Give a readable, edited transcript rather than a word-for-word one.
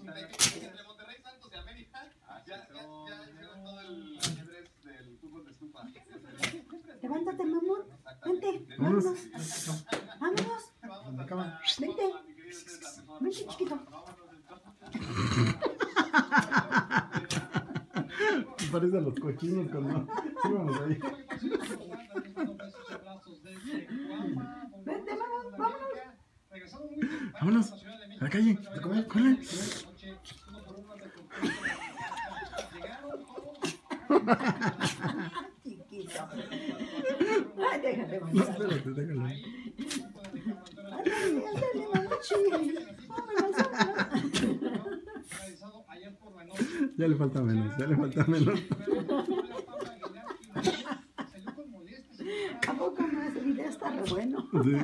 Entre Monterrey, Santos y América, ya hicieron todo el ajedrez del fútbol de estufa. Levántate, mamón. Vente, vámonos. Vámonos. Vente. Vente, chiquito. Parece a los cochinos cuando íbamos ahí. Vente, vámonos. Vámonos, a la calle, a comer, corre. Chiquito. Ay, déjale, No, mamá. espérate, déjalo. Ándale, mamuchi. Vámonos. Ya le falta menos, ya le falta menos. ¿A poco más? El video está re bueno. Sí.